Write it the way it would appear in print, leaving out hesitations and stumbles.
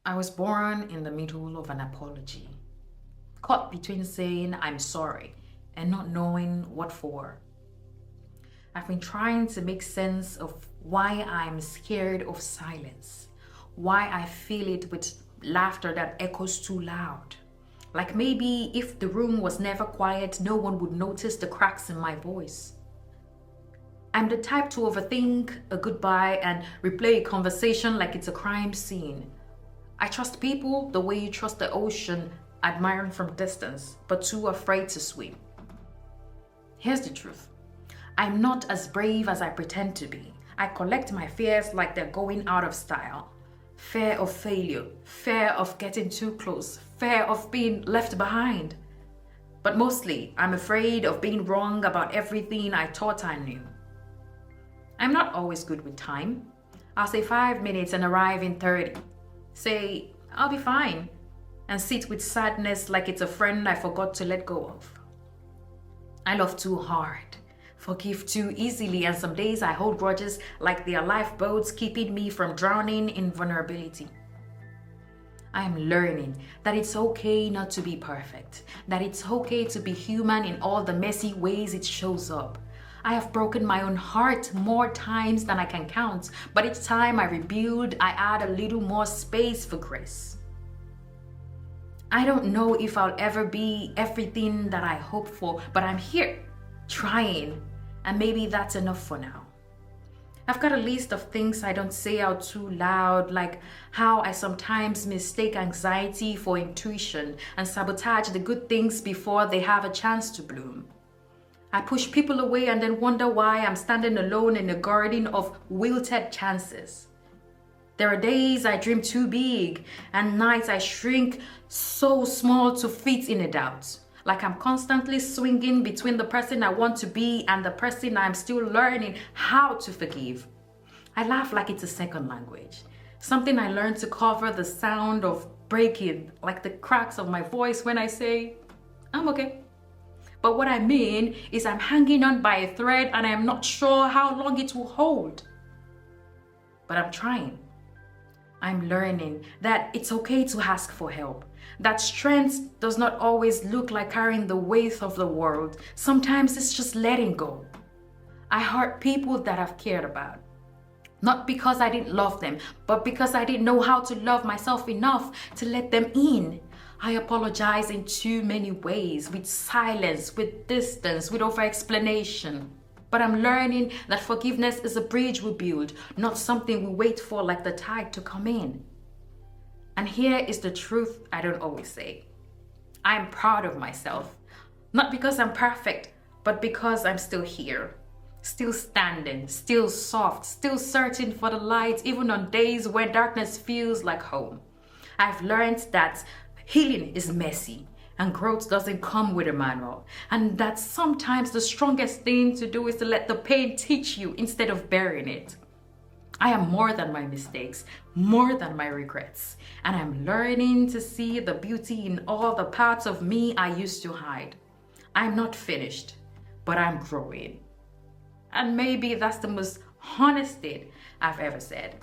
I was born in the middle of an apology, caught between saying I'm sorry and not knowing what for. I've been trying to make sense of why I'm scared of silence, why I feel it with laughter that echoes too loud. Like maybe if the room was never quiet, no one would notice the cracks in my voice. I'm the type to overthink a goodbye and replay a conversation like it's a crime scene. I trust people the way you trust the ocean, admiring from distance, but too afraid to swim. Here's the truth. I'm not as brave as I pretend to be. I collect my fears like they're going out of style. Fear of failure, fear of getting too close, fear of being left behind. But mostly, I'm afraid of being wrong about everything I thought I knew. I'm not always good with time. I'll say 5 minutes and arrive in 30. Say, I'll be fine, and sit with sadness like it's a friend I forgot to let go of. I love too hard, forgive too easily, and some days I hold grudges like they are lifeboats keeping me from drowning in vulnerability. I am learning that it's okay not to be perfect, that it's okay to be human in all the messy ways it shows up. I have broken my own heart more times than I can count, but each time I rebuild, I add a little more space for grace. I don't know if I'll ever be everything that I hope for, but I'm here, trying, and maybe that's enough for now. I've got a list of things I don't say out too loud, like how I sometimes mistake anxiety for intuition and sabotage the good things before they have a chance to bloom. I push people away and then wonder why I'm standing alone in a garden of wilted chances. There are days I dream too big and nights I shrink so small to fit in a doubt. Like I'm constantly swinging between the person I want to be and the person I'm still learning how to forgive. I laugh like it's a second language. Something I learned to cover the sound of breaking, like the cracks of my voice when I say, I'm okay. But what I mean is I'm hanging on by a thread and I'm not sure how long it will hold. But I'm trying. I'm learning that it's okay to ask for help, that strength does not always look like carrying the weight of the world. Sometimes it's just letting go. I hurt people that I've cared about, not because I didn't love them, but because I didn't know how to love myself enough to let them in. I apologize in too many ways, with silence, with distance, with over-explanation. But I'm learning that forgiveness is a bridge we build, not something we wait for like the tide to come in. And here is the truth I don't always say. I'm proud of myself, not because I'm perfect, but because I'm still here. Still standing, still soft, still searching for the light, even on days where darkness feels like home. I've learned that healing is messy and growth doesn't come with a manual. And that sometimes the strongest thing to do is to let the pain teach you instead of burying it. I am more than my mistakes, more than my regrets. And I'm learning to see the beauty in all the parts of me I used to hide. I'm not finished, but I'm growing. And maybe that's the most honest thing I've ever said.